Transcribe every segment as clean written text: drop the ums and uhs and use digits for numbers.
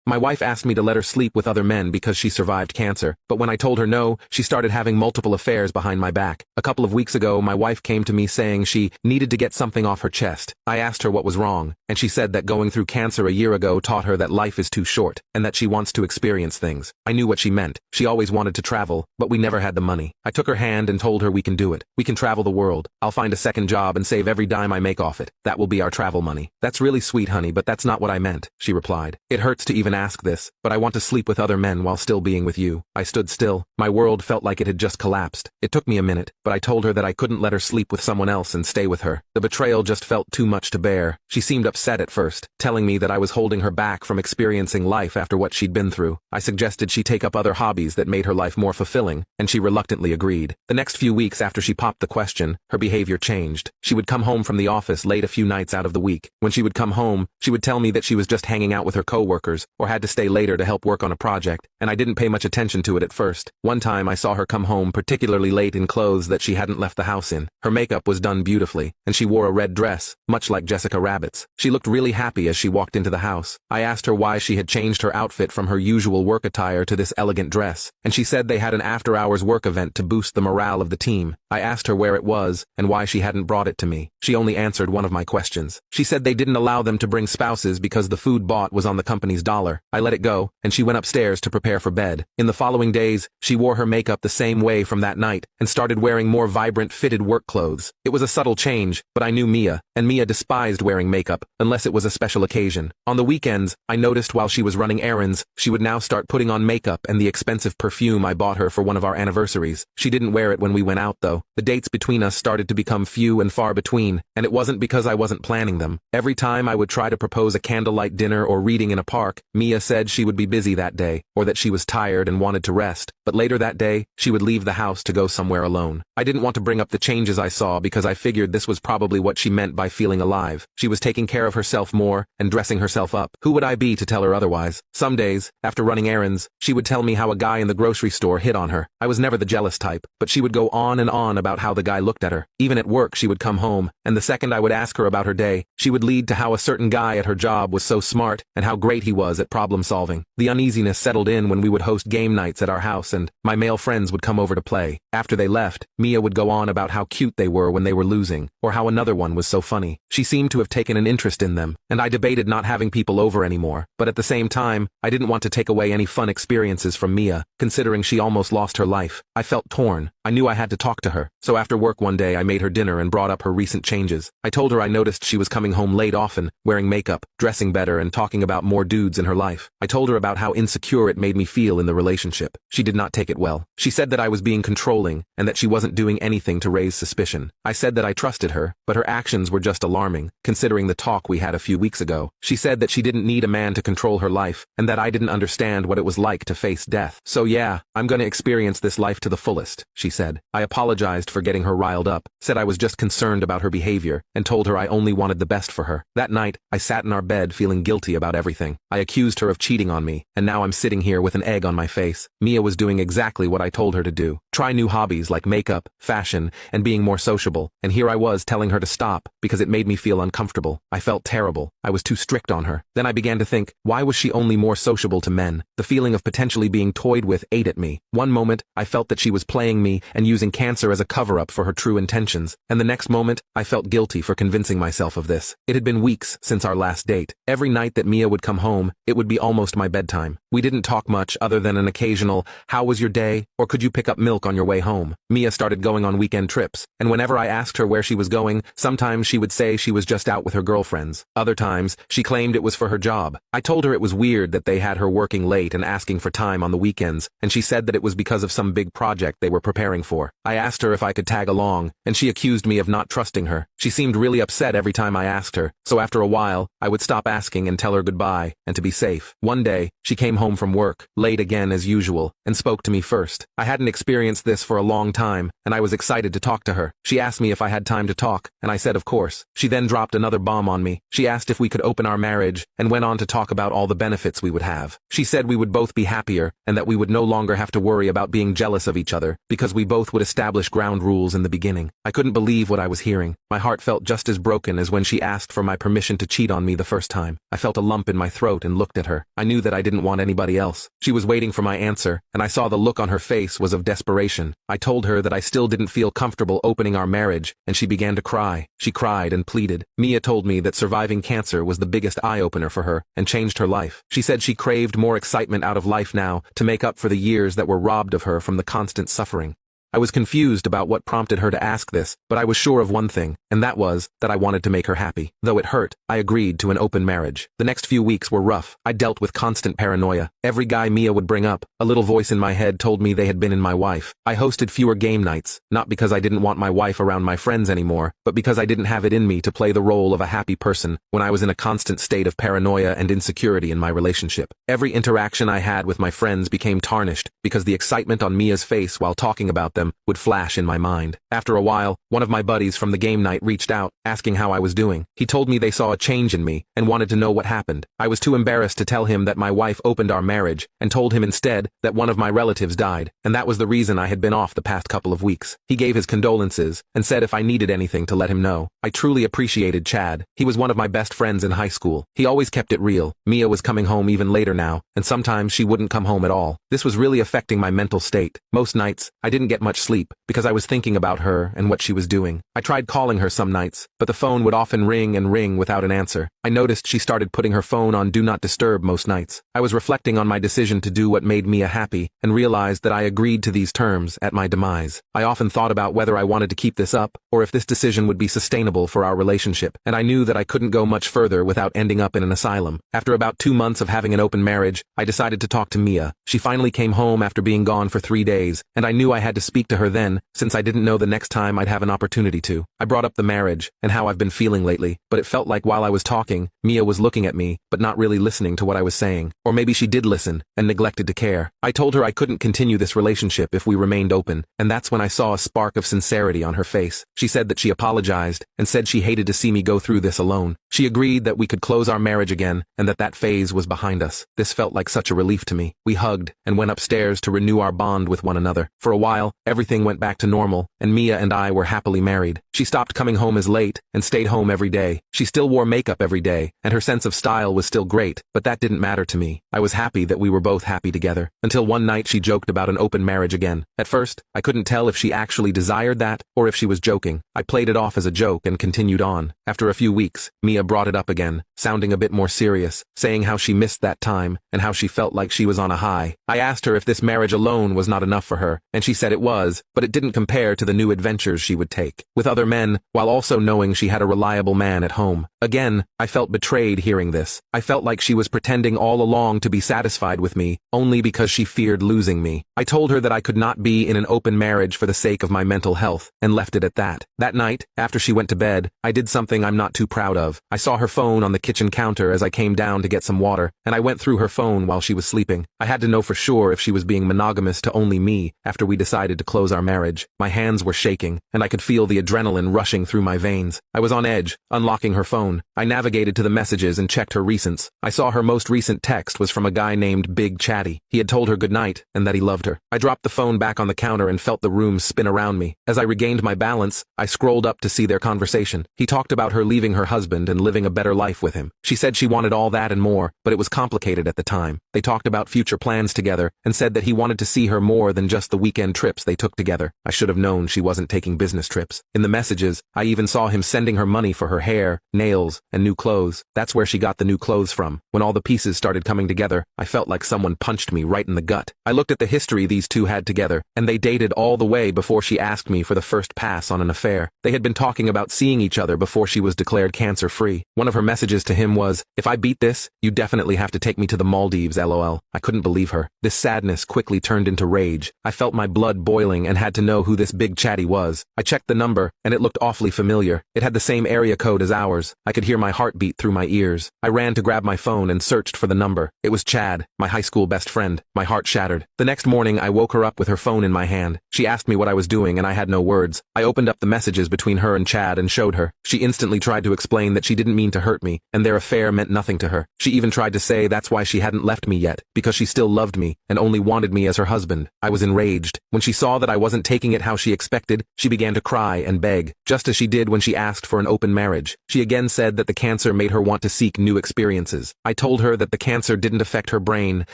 My wife asked me to let her sleep with other men because she survived cancer, but when I told her no, she started having multiple affairs behind my back. A couple of weeks ago, my wife came to me saying she needed to get something off her chest. I asked her what was wrong, and she said that going through cancer a year ago taught her that life is too short, and that she wants to experience things. I knew what she meant. She always wanted to travel, but we never had the money. I took her hand and told her we can do it. We can travel the world. I'll find a second job and save every dime I make off it. That will be our travel money. That's really sweet, honey, but that's not what I meant, she replied. It hurts to even ask this, but I want to sleep with other men while still being with you. I stood still. My world felt like it had just collapsed. It took me a minute, but I told her that I couldn't let her sleep with someone else and stay with her. The betrayal just felt too much to bear. She seemed upset at first, telling me that I was holding her back from experiencing life after what she'd been through. I suggested she take up other hobbies that made her life more fulfilling, and she reluctantly agreed. The next few weeks after she popped the question, her behavior changed. She would come home from the office late a few nights out of the week. When she would come home, she would tell me that she was just hanging out with her coworkers, or had to stay later to help work on a project, and I didn't pay much attention to it at first. One time I saw her come home particularly late in clothes that she hadn't left the house in. Her makeup was done beautifully, and she wore a red dress, much like Jessica Rabbit's. She looked really happy as she walked into the house. I asked her why she had changed her outfit from her usual work attire to this elegant dress, and she said they had an after-hours work event to boost the morale of the team. I asked her where it was, and why she hadn't brought it to me. She only answered one of my questions. She said they didn't allow them to bring spouses because the food bought was on the company's dollar. I let it go, and she went upstairs to prepare for bed. In the following days, she wore her makeup the same way from that night, and started wearing more vibrant fitted work clothes. It was a subtle change, but I knew Mia, and Mia despised wearing makeup, unless it was a special occasion. On the weekends, I noticed while she was running errands, she would now start putting on makeup and the expensive perfume I bought her for one of our anniversaries. She didn't wear it when we went out though. The dates between us started to become few and far between, and it wasn't because I wasn't planning them. Every time I would try to propose a candlelight dinner or reading in a park, Mia said she would be busy that day, or that she was tired and wanted to rest, but later that day, she would leave the house to go somewhere alone. I didn't want to bring up the changes I saw because I figured this was probably what she meant by feeling alive. She was taking care of herself more and dressing herself up. Who would I be to tell her otherwise? Some days, after running errands, she would tell me how a guy in the grocery store hit on her. I was never the jealous type, but she would go on and on about how the guy looked at her. Even at work, she would come home, and the second I would ask her about her day, she would lead to how a certain guy at her job was so smart and how great he was at problem solving. The uneasiness settled in when we would host game nights at our house and my male friends would come over to play. After they left, Mia would go on about how cute they were when they were losing, or how another one was so funny. She seemed to have taken an interest in them, and I debated not having people over anymore, but at the same time, I didn't want to take away any fun experiences from Mia, considering she almost lost her life. I felt torn. I knew I had to talk to her, so after work one day I made her dinner and brought up her recent changes. I told her I noticed she was coming home late often, wearing makeup, dressing better and talking about more dudes in her life. I told her about how insecure it made me feel in the relationship. She did not take it well. She said that I was being controlling and that she wasn't doing anything to raise suspicion. I said that I trusted her, but her actions were just alarming, considering the talk we had a few weeks ago. She said that she didn't need a man to control her life, and that I didn't understand what it was like to face death. So yeah, I'm gonna experience this life to the fullest, she said. I apologized for getting her riled up, said I was just concerned about her behavior, and told her I only wanted the best for her. That night, I sat in our bed feeling guilty about everything. I accused her of cheating on me, and now I'm sitting here with an egg on my face. Mia was doing exactly what I told her to do. Try new hobbies like makeup, fashion, and being more sociable, and here I was telling her to stop, because it made me feel uncomfortable. I felt terrible. I was too strict on her. Then I began to think, why was she only more sociable to men? The feeling of potentially being toyed with ate at me. One moment, I felt that she was playing me and using cancer as a cover-up for her true intentions, and the next moment, I felt guilty for convincing myself of this. It had been weeks since our last date. Every night that Mia would come home, it would be almost my bedtime. We didn't talk much other than an occasional, "How was your day?" or "Could you pick up milk on your way home?" Mia started going on weekend trips, and whenever I asked her where she was going, sometimes she would say she was just out with her girlfriends. Other times, she claimed it was for her job. I told her it was weird that they had her working late and asking for time on the weekends, and she said that it was because of some big project they were preparing for. I asked her if I could tag along, and she accused me of not trusting her. She seemed really upset every time I asked her, so after a while, I would stop asking and tell her goodbye, and to be safe. One day, she came home from work, late again as usual, and spoke to me first. I hadn't experienced this for a long time, and I was excited to talk to her. She asked me if I had time to talk, and I said of course. She then dropped another bomb on me. She asked if we could open our marriage, and went on to talk about all the benefits we would have. She said we would both be happier, and that we would no longer have to worry about being jealous of each other, because we both would establish ground rules in the beginning. I couldn't believe what I was hearing. My heart felt just as broken as when she asked for my permission to cheat on me the first time. I felt a lump in my throat and looked looked at her. I knew that I didn't want anybody else. She was waiting for my answer, and I saw the look on her face was of desperation. I told her that I still didn't feel comfortable opening our marriage, and she began to cry. She cried and pleaded. Mia told me that surviving cancer was the biggest eye-opener for her, and changed her life. She said she craved more excitement out of life now, to make up for the years that were robbed of her from the constant suffering. I was confused about what prompted her to ask this, but I was sure of one thing, and that was that I wanted to make her happy. Though it hurt, I agreed to an open marriage. The next few weeks were rough. I dealt with constant paranoia. Every guy Mia would bring up, a little voice in my head told me they had been in my wife. I hosted fewer game nights, not because I didn't want my wife around my friends anymore, but because I didn't have it in me to play the role of a happy person when I was in a constant state of paranoia and insecurity in my relationship. Every interaction I had with my friends became tarnished because the excitement on Mia's face while talking about them would flash in my mind. After a while, one of my buddies from the game night reached out, asking how I was doing. He told me they saw a change in me and wanted to know what happened. I was too embarrassed to tell him that my wife opened our marriage, and told him instead that one of my relatives died, and that was the reason I had been off the past couple of weeks. He gave his condolences and said if I needed anything to let him know. I truly appreciated Chad. He was one of my best friends in high school. He always kept it real. Mia was coming home even later now, and sometimes she wouldn't come home at all. This was really affecting my mental state. Most nights, I didn't get much sleep, because I was thinking about her and what she was doing. I tried calling her some nights, but the phone would often ring and ring without an answer. I noticed she started putting her phone on Do Not Disturb most nights. I was reflecting on my decision to do what made Mia happy, and realized that I agreed to these terms at my demise. I often thought about whether I wanted to keep this up, or if this decision would be sustainable for our relationship, and I knew that I couldn't go much further without ending up in an asylum. After about 2 months of having an open marriage, I decided to talk to Mia. She finally came home after being gone for 3 days, and I knew I had to speak to her then, since I didn't know the next time I'd have an opportunity to. I brought up the marriage, and how I've been feeling lately, but it felt like while I was talking, Mia was looking at me, but not really listening to what I was saying. Or maybe she did listen, and neglected to care. I told her I couldn't continue this relationship if we remained open, and that's when I saw a spark of sincerity on her face. She said that she apologized, and said she hated to see me go through this alone. She agreed that we could close our marriage again, and that phase was behind us. This felt like such a relief to me. We hugged, and went upstairs to renew our bond with one another. For a while, everything went back to normal, and Mia and I were happily married. She stopped coming home as late, and stayed home every day. She still wore makeup every day, and her sense of style was still great, but that didn't matter to me. I was happy that we were both happy together, until one night she joked about an open marriage again. At first, I couldn't tell if she actually desired that, or if she was joking. I played it off as a joke and continued on. After a few weeks, Mia brought it up again, sounding a bit more serious, saying how she missed that time, and how she felt like she was on a high. I asked her if this marriage alone was not enough for her, and she said it was, but it didn't compare to the new adventures she would take with other men, while also knowing she had a reliable man at home. Again, I felt betrayed hearing this. I felt like she was pretending all along to be satisfied with me, only because she feared losing me. I told her that I could not be in an open marriage for the sake of my mental health, and left it at that. That night, after she went to bed, I did something I'm not too proud of. I saw her phone on the kitchen counter as I came down to get some water, and I went through her phone while she was sleeping. I had to know for sure if she was being monogamous to only me after we decided to close our marriage. My hands were shaking, and I could feel the adrenaline rushing through my veins. I was on edge, unlocking her phone. I navigated to the messages and checked her recents. I saw her most recent text was from a guy named Big Chatty. He had told her goodnight, and that he loved her. I dropped the phone back on the counter and felt the room spin around me. As I regained my balance, I scrolled up to see their conversation. He talked about her leaving her husband and living a better life with him. She said she wanted all that and more, but it was complicated at the time. They talked about future plans together, and said that he wanted to see her more than just the weekend trips they took together. I should have known she wasn't taking business trips. In the messages, I even saw him sending her money for her hair, nails, and new clothes. That's where she got the new clothes from. When all the pieces started coming together, I felt like someone punched me right in the gut. I looked at the history these two had together, and they dated all the way before she asked me for the first pass on an affair. They had been talking about seeing each other before she was declared cancer-free. One of her messages to him was, "If I beat this, you definitely have to take me to the Maldives, lol." I couldn't believe her. This sadness quickly turned into rage. I felt my blood boiling and had to know who this Big Chatty was. I checked the number, and it looked awfully familiar. It had the same area code as ours. I could hear my heartbeat through my ears. I ran to grab my phone and searched for the number. It was Chad, my high school best friend. My heart shattered. The next morning, I woke her up with her phone in my hand. She asked me what I was doing, and I had no words. I opened up the messages between her and Chad and showed her. She instantly tried to explain that she didn't mean to hurt me, and their affair meant nothing to her. She even tried to say that's why she hadn't left me yet, because she still loved me, and only wanted me as her husband. I was enraged. When she saw that I wasn't taking it how she expected, she began to cry and beg, just as she did when she asked for an open marriage. She again said that the cancer made her her want to seek new experiences. I told her that the cancer didn't affect her brain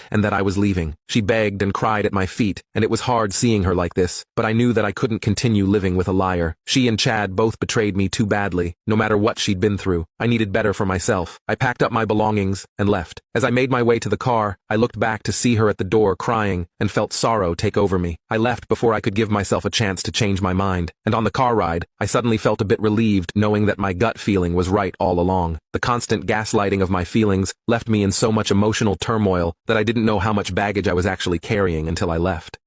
and that I was leaving. She begged and cried at my feet, and it was hard seeing her like this, but I knew that I couldn't continue living with a liar. She and Chad both betrayed me too badly, no matter what she'd been through. I needed better for myself. I packed up my belongings and left. As I made my way to the car, I looked back to see her at the door crying and felt sorrow take over me. I left before I could give myself a chance to change my mind, and on the car ride, I suddenly felt a bit relieved knowing that my gut feeling was right all along. The constant gaslighting of my feelings left me in so much emotional turmoil that I didn't know how much baggage I was actually carrying until I left.